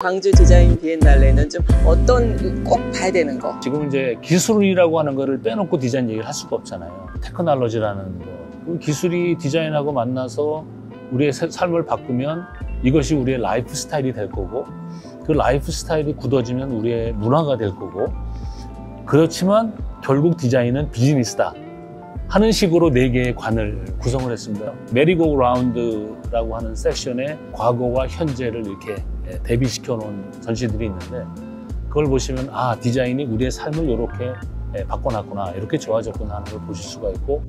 광주 디자인 비엔날레는 좀 어떤 꼭 봐야 되는 거? 지금 이제 기술이라고 하는 거를 빼놓고 디자인 얘기를 할 수가 없잖아요. 테크놀로지라는 거. 기술이 디자인하고 만나서 우리의 삶을 바꾸면 이것이 우리의 라이프 스타일이 될 거고, 그 라이프 스타일이 굳어지면 우리의 문화가 될 거고, 그렇지만 결국 디자인은 비즈니스다 하는 식으로 4개의 관을 구성을 했습니다. 메리고 라운드라고 하는 섹션에 과거와 현재를 이렇게 대비시켜 놓은 전시들이 있는데, 그걸 보시면 아, 디자인이 우리의 삶을 이렇게 바꿔놨구나, 이렇게 좋아졌구나 하는 걸 보실 수가 있고.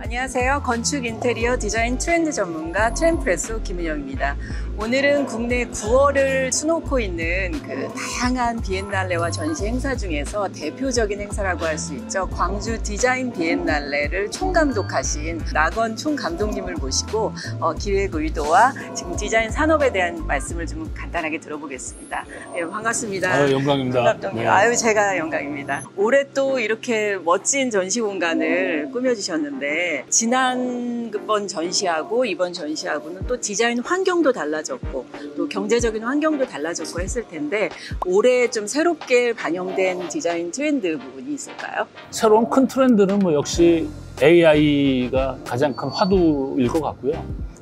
안녕하세요. 건축 인테리어 디자인 트렌드 전문가 트렌프레소 김은영입니다. 오늘은 국내 9월을 수놓고 있는 그 다양한 비엔날레와 전시 행사 중에서 대표적인 행사라고 할 수 있죠. 광주 디자인 비엔날레를 총감독하신 나건 총감독님을 모시고 기획 의도와 지금 디자인 산업에 대한 말씀을 좀 간단하게 들어보겠습니다. 네, 반갑습니다. 영광입니다. 감독님. 네. 아유, 제가 영광입니다. 올해 또 이렇게 멋진 전시 공간을 꾸며주셨는데, 지난번 전시하고 이번 전시하고는 또 디자인 환경도 달라졌고 또 경제적인 환경도 달라졌고 했을 텐데, 올해 좀 새롭게 반영된 디자인 트렌드 부분이 있을까요? 새로운 큰 트렌드는 뭐 역시 AI가 가장 큰 화두일 것 같고요.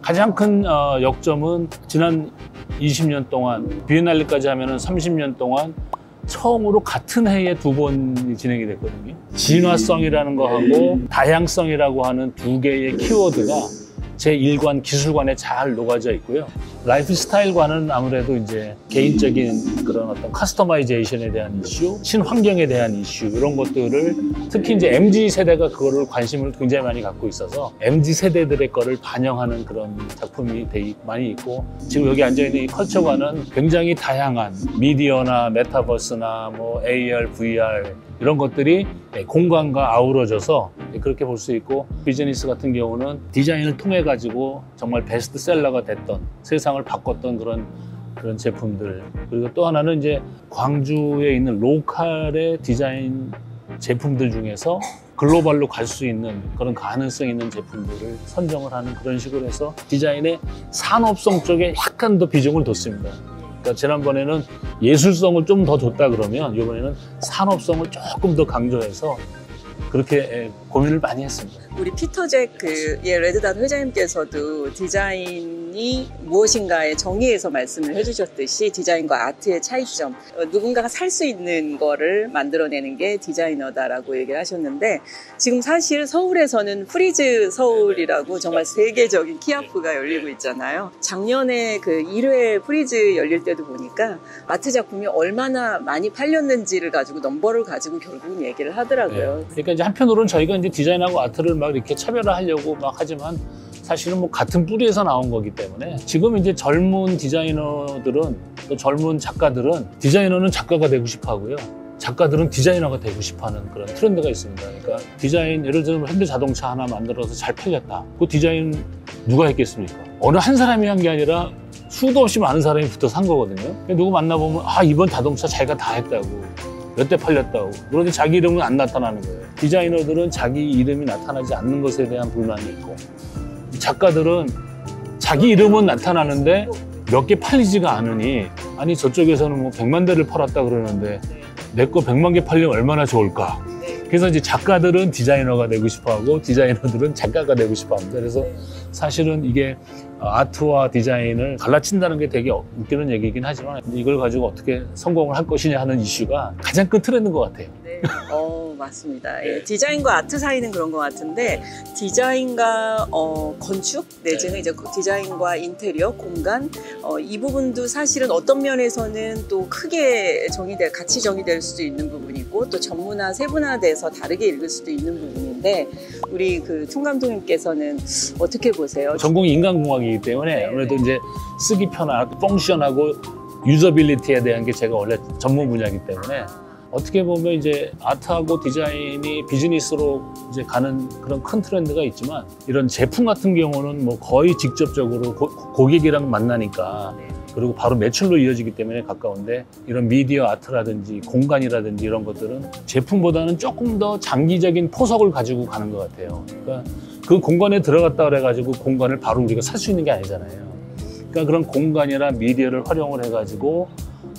가장 큰 역점은 지난 20년 동안, 비엔날레까지 하면은 30년 동안 처음으로 같은 해에 2번이 진행이 됐거든요. 진화성이라는 거하고 다양성이라고 하는 2개의 키워드가 제 일관 기술관에 잘 녹아져 있고요. 라이프 스타일과는 아무래도 이제 개인적인 그런 어떤 커스터마이제이션에 대한 이슈, 친환경에 대한 이슈, 이런 것들을 특히 이제 MZ 세대가 그거를 관심을 굉장히 많이 갖고 있어서 MZ 세대들의 거를 반영하는 그런 작품이 되게 많이 있고, 지금 여기 앉아있는 이 컬처관은 굉장히 다양한 미디어나 메타버스나 뭐 AR, VR 이런 것들이 공간과 아우러져서 그렇게 볼 수 있고, 비즈니스 같은 경우는 디자인을 통해 가지고 정말 베스트셀러가 됐던, 세상을 바꿨던 그런 제품들, 그리고 또 하나는 이제 광주에 있는 로컬의 디자인 제품들 중에서 글로벌로 갈 수 있는 그런 가능성 있는 제품들을 선정을 하는 그런 식으로 해서 디자인의 산업성 쪽에 약간 더 비중을 뒀습니다. 그러니까 지난번에는 예술성을 좀 더 줬다 그러면 이번에는 산업성을 조금 더 강조해서 그렇게 고민을 많이 했습니다. 우리 피터 잭 레드닷 회장님께서도 디자인이 무엇인가에 정의해서 말씀을 해주셨듯이 디자인과 아트의 차이점, 누군가가 살 수 있는 거를 만들어내는 게 디자이너다라고 얘기를 하셨는데, 지금 사실 서울에서는 프리즈 서울이라고 정말 세계적인 키아프가 열리고 있잖아요. 작년에 그 1회 프리즈 열릴 때도 보니까 아트 작품이 얼마나 많이 팔렸는지를 가지고 넘버를 가지고 결국은 얘기를 하더라고요. 네. 그러니까 이제 한편으로는 저희가 이제 디자인하고 아트를 막 이렇게 차별화하려고 막 하지만, 사실은 뭐 같은 뿌리에서 나온 거기 때문에 지금 이제 젊은 디자이너들은, 또 젊은 작가들은 디자이너는 작가가 되고 싶어 하고요, 작가들은 디자이너가 되고 싶어 하는 그런 트렌드가 있습니다. 그러니까 디자인, 예를 들면 현대자동차 하나 만들어서 잘 팔렸다. 그 디자인 누가 했겠습니까? 어느 한 사람이 한 게 아니라 수도 없이 많은 사람이 붙어서 한 거거든요. 누구 만나보면 아, 이번 자동차 자기가 다 했다고, 몇 대 팔렸다고. 그런데 자기 이름은 안 나타나는 거예요. 디자이너들은 자기 이름이 나타나지 않는 것에 대한 불만이 있고, 작가들은 자기 이름은 나타나는데 몇 개 팔리지가 않으니, 아니 저쪽에서는 뭐 100만 대를 팔았다 그러는데 내 거 100만 개 팔리면 얼마나 좋을까. 그래서 이제 작가들은 디자이너가 되고 싶어하고 디자이너들은 작가가 되고 싶어합니다. 그래서 사실은 이게 아트와 디자인을 갈라친다는 게 되게 웃기는 얘기긴 하지만, 이걸 가지고 어떻게 성공을 할 것이냐 하는 이슈가 가장 큰 트렌드인 것 같아요. 네. 맞습니다. 예, 디자인과 아트 사이는 그런 것 같은데, 디자인과 건축 내지는 이제 디자인과 인테리어 공간, 이 부분도 사실은 어떤 면에서는 또 크게 같이 정의될 수도 있는 부분이고, 또 전문화 세분화돼서 다르게 읽을 수도 있는 부분인데, 우리 그 총감독님께서는 어떻게 보세요? 전공이 인간공학이기 때문에 아무래도 이제 쓰기 편하고 펑션하고 유저빌리티에 대한 게 제가 원래 전문 분야이기 때문에, 어떻게 보면 이제 아트하고 디자인이 비즈니스로 이제 가는 그런 큰 트렌드가 있지만, 이런 제품 같은 경우는 뭐 거의 직접적으로 고객이랑 만나니까, 그리고 바로 매출로 이어지기 때문에 가까운데, 이런 미디어 아트라든지 공간이라든지 이런 것들은 제품보다는 조금 더 장기적인 포석을 가지고 가는 것 같아요. 그러니까 그 공간에 들어갔다 그래가지고 공간을 바로 우리가 살 수 있는 게 아니잖아요. 그러니까 그런 공간이나 미디어를 활용을 해가지고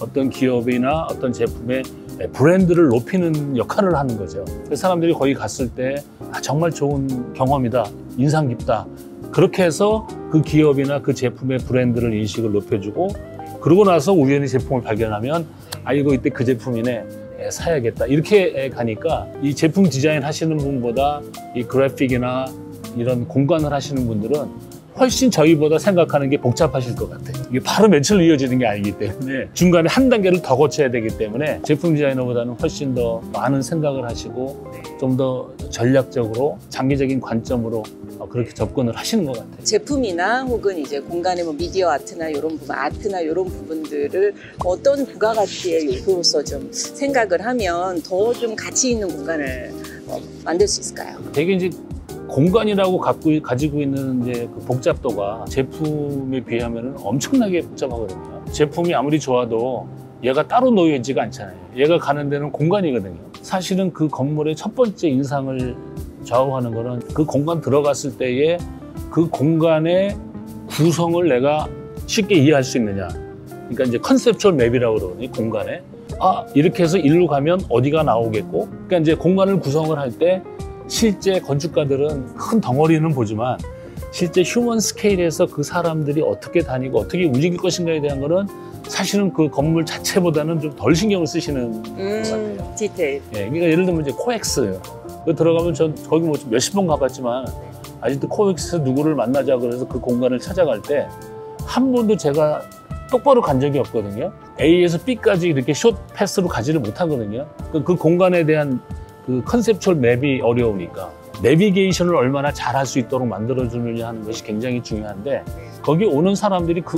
어떤 기업이나 어떤 제품의 브랜드를 높이는 역할을 하는 거죠. 그래서 사람들이 거기 갔을 때 정말 좋은 경험이다, 인상 깊다. 그렇게 해서 그 기업이나 그 제품의 브랜드를 인식을 높여주고, 그러고 나서 우연히 제품을 발견하면 이거 이때 그 제품이네, 사야겠다. 이렇게 가니까 이 제품 디자인 하시는 분보다 이 그래픽이나 이런 공간을 하시는 분들은 훨씬 저희보다 생각하는 게 복잡하실 것 같아요. 이게 바로 며칠 이어지는 게 아니기 때문에 중간에 한 단계를 더 거쳐야 되기 때문에 제품 디자이너보다는 훨씬 더 많은 생각을 하시고 좀 더 전략적으로 장기적인 관점으로 그렇게 접근을 하시는 것 같아요. 제품이나 혹은 이제 공간의 뭐 미디어 아트나 이런 부분, 아트나 이런 부분들을 어떤 부가가치의 요소로서 좀 생각을 하면 더 좀 가치 있는 공간을 만들 수 있을까요? 되게 이제 공간이라고 가지고 있는 이제 그 복잡도가 제품에 비하면 엄청나게 복잡하거든요. 제품이 아무리 좋아도 얘가 따로 놓여 있지가 않잖아요. 얘가 가는 데는 공간이거든요. 사실은 그 건물의 첫 번째 인상을 좌우하는 거는 그 공간 들어갔을 때의 그 공간의 구성을 내가 쉽게 이해할 수 있느냐. 그러니까 이제 컨셉추얼 맵이라고 그러거든요. 공간에. 이렇게 해서 일로 가면 어디가 나오겠고. 그러니까 이제 공간을 구성을 할 때 실제 건축가들은 큰 덩어리는 보지만 실제 휴먼 스케일에서 그 사람들이 어떻게 다니고 어떻게 움직일 것인가에 대한 거는 사실은 그 건물 자체보다는 좀 덜 신경을 쓰시는 것 같아요. 디테일. 그러니까 예를 들면 이제 코엑스. 들어가면 전 거기 뭐 몇십 번 가봤지만 아직도 코엑스 누구를 만나자 그래서 그 공간을 찾아갈 때 한 번도 제가 똑바로 간 적이 없거든요. A에서 B까지 이렇게 숏 패스로 가지를 못하거든요. 그 공간에 대한 그 컨셉추얼 맵이 어려우니까 내비게이션을 얼마나 잘 할 수 있도록 만들어주느냐 하는 것이 굉장히 중요한데, 거기 오는 사람들이 그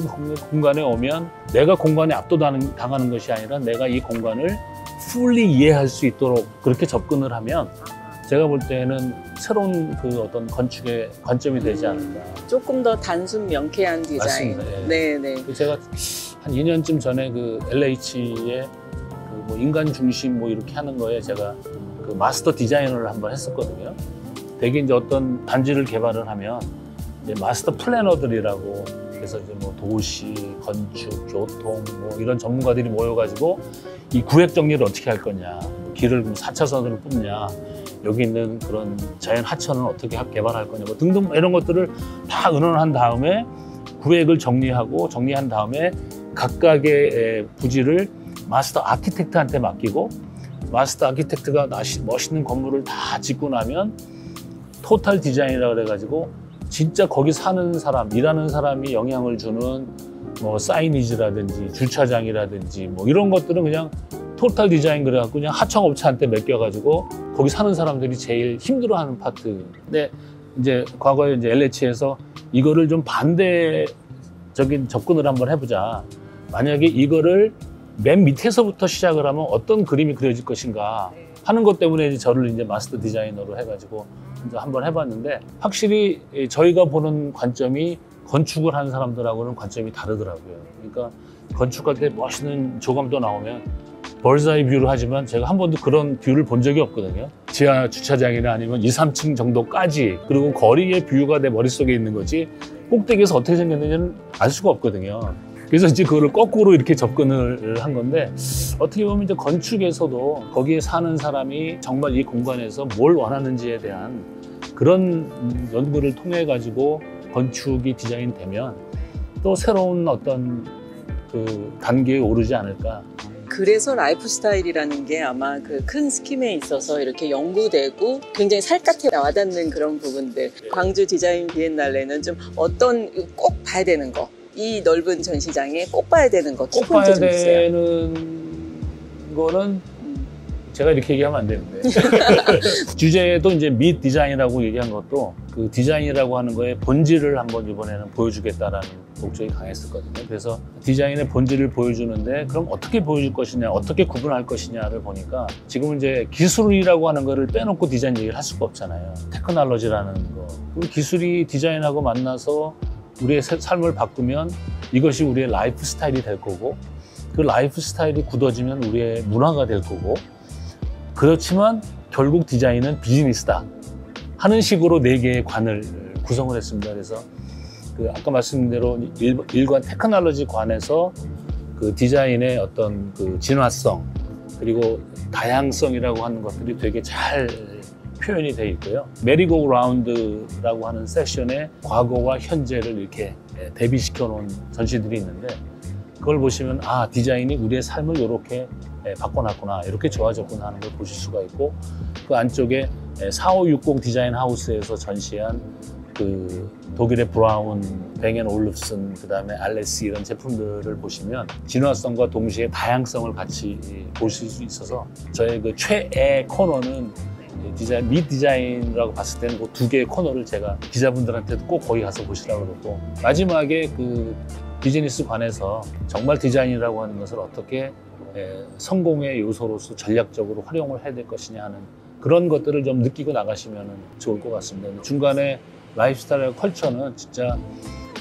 공간에 오면 내가 공간에 압도당하는 것이 아니라 내가 이 공간을 fully 이해할 수 있도록 그렇게 접근을 하면 제가 볼 때는 새로운 그 어떤 건축의 관점이 되지 않을까. 조금 더 단순 명쾌한 디자인. 맞습니다. 네. 제가 한 2년쯤 전에 그 LH의 그 뭐 인간 중심 뭐 이렇게 하는 거에 제가 그 마스터 디자이너를 한번 했었거든요. 되게 이제 어떤 단지를 개발을 하면 이제 마스터 플래너들이라고 그래서 이제 뭐 도시, 건축, 교통 뭐 이런 전문가들이 모여가지고 이 구획 정리를 어떻게 할 거냐, 길을 4차선으로 뽑냐, 여기 있는 그런 자연 하천은 어떻게 개발할 거냐, 뭐 등등 이런 것들을 다 의논한 다음에 구획을 정리한 다음에 각각의 부지를 마스터 아키텍트한테 맡기고 마스터 아키텍트가 멋있는 건물을 다 짓고 나면 토탈 디자인이라고 그래가지고 진짜 거기 사는 사람, 일하는 사람이 영향을 주는 뭐 사이니지라든지 주차장이라든지 뭐 이런 것들은 그냥 토탈 디자인 그래갖고 그냥 하청업체한테 맡겨가지고 거기 사는 사람들이 제일 힘들어하는 파트. 근데 이제 과거에 이제 LH에서 이거를 좀 반대적인 접근을 한번 해보자. 만약에 이거를 맨 밑에서부터 시작을 하면 어떤 그림이 그려질 것인가 하는 것 때문에 이제 저를 이제 마스터 디자이너로 해가지고 이제 한번 해봤는데, 확실히 저희가 보는 관점이 건축을 하는 사람들하고는 관점이 다르더라고요. 그러니까 건축할 때 멋있는 조감도 나오면 벌스아이 뷰를 하지만 제가 한 번도 그런 뷰를 본 적이 없거든요. 지하 주차장이나 아니면 2, 3층 정도까지, 그리고 거리의 뷰가 내 머릿속에 있는 거지 꼭대기에서 어떻게 생겼는지는 알 수가 없거든요. 그래서 이제 그거를 거꾸로 이렇게 접근을 한 건데, 어떻게 보면 이제 건축에서도 거기에 사는 사람이 정말 이 공간에서 뭘 원하는지에 대한 그런 연구를 통해 가지고 건축이 디자인되면 또 새로운 어떤 그 단계에 오르지 않을까. 그래서 라이프 스타일이라는 게 아마 그 큰 스킴에 있어서 이렇게 연구되고 굉장히 살갗에 와닿는 그런 부분들. 광주 디자인 비엔날레는 좀 어떤 꼭 봐야 되는 거, 이 넓은 전시장에 꼭 봐야 되는 거, 꼭 봐야 되는 거는 제가 이렇게 얘기하면 안 되는데 주제도 이제 밋 디자인이라고 얘기한 것도 그 디자인이라고 하는 거에 본질을 한번 이번에는 보여주겠다라는 목적이 강했었거든요. 그래서 디자인의 본질을 보여주는데 그럼 어떻게 보여줄 것이냐, 어떻게 구분할 것이냐를 보니까 지금은 이제 기술이라고 하는 거를 빼놓고 디자인 얘기를 할 수가 없잖아요. 테크놀로지라는 거. 그 기술이 디자인하고 만나서 우리의 삶을 바꾸면 이것이 우리의 라이프 스타일이 될 거고, 그 라이프 스타일이 굳어지면 우리의 문화가 될 거고, 그렇지만 결국 디자인은 비즈니스다 하는 식으로 4개의 관을 구성을 했습니다. 그래서 그 아까 말씀드린 대로 일관 테크놀로지 관에서 그 디자인의 어떤 그 진화성 그리고 다양성이라고 하는 것들이 되게 잘 표현이 되어 있고요. 메리고 라운드라고 하는 섹션에 과거와 현재를 이렇게 대비시켜 놓은 전시들이 있는데 그걸 보시면 아 디자인이 우리의 삶을 이렇게 바꿔놨구나 이렇게 좋아졌구나 하는 걸 보실 수가 있고 그 안쪽에 4560 디자인 하우스에서 전시한 그 독일의 브라운, 뱅앤올uf슨, 그 다음에 알레스 이런 제품들을 보시면 진화성과 동시에 다양성을 같이 보실 수 있어서 저의 그 최애 코너는 디자인, 미 디자인이라고 봤을 때는 그 두 개의 코너를 제가 기자분들한테도 꼭 거기 가서 보시라고 그러고 마지막에 그 비즈니스 관에서 정말 디자인이라고 하는 것을 어떻게 성공의 요소로서 전략적으로 활용을 해야 될 것이냐 하는 그런 것들을 좀 느끼고 나가시면 좋을 것 같습니다. 중간에 라이프스타일과 컬처는 진짜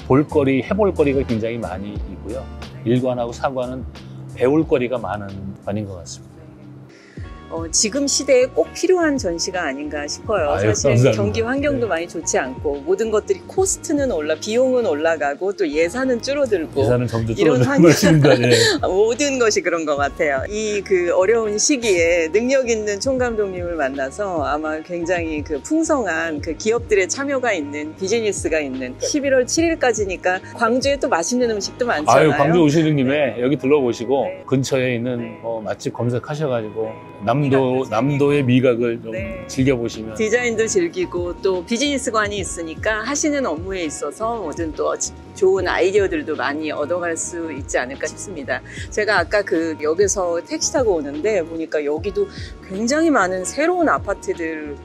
볼거리, 해볼거리가 굉장히 많이 있고요. 일관하고 사관은 배울거리가 많은 관인 것 같습니다. 지금 시대에 꼭 필요한 전시가 아닌가 싶어요. 아유, 사실 감사합니다. 경기 환경도 많이 좋지 않고 모든 것들이 코스트는 비용은 올라가고 또 예산은 줄어들고 예산은 점점 이런 줄어드는 것입니다. 예. 모든 것이 그런 것 같아요. 이 그 어려운 시기에 능력 있는 총감독님을 만나서 아마 굉장히 그 풍성한 그 기업들의 참여가 있는 비즈니스가 있는 11월 7일까지니까 광주에 또 맛있는 음식도 많잖아요. 아유, 광주 오시는 김에 여기 들러보시고 네. 근처에 있는 네. 맛집 검색하셔가지고 남도의 미각을 좀 네. 즐겨보시면 디자인도 즐기고 또 비즈니스관이 있으니까 하시는 업무에 있어서 뭐든 또 좋은 아이디어들도 많이 얻어갈 수 있지 않을까 싶습니다. 제가 아까 그 역에서 택시 타고 오는데 보니까 여기도 굉장히 많은 새로운 아파트들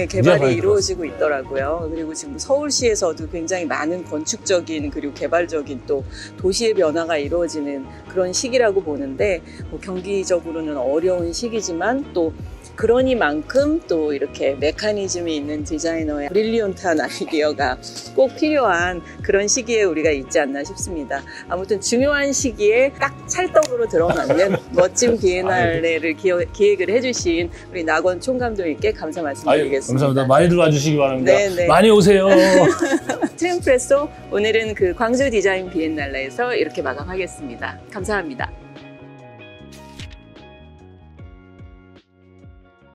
개발이 이루어지고 있더라고요. 그리고 지금 서울시에서도 굉장히 많은 건축적인 그리고 개발적인 또 도시의 변화가 이루어지는 그런 시기라고 보는데 경기적으로는 어려운 시기지만 또 그러니만큼 또 이렇게 메커니즘이 있는 디자이너의 브릴리언트한 아이디어가 꼭 필요한 그런 시기에 우리가 있지 않나 싶습니다. 아무튼 중요한 시기에 딱 찰떡으로 들어맞는 멋진 비엔날레를 기획을 해주신 우리 낙원 총감독님께 감사 말씀드리겠습니다. 감사합니다. 많이들 와주시기 바랍니다. 네. 많이 오세요. 트림프레소 오늘은 그 광주 디자인 비엔날레에서 이렇게 마감하겠습니다. 감사합니다.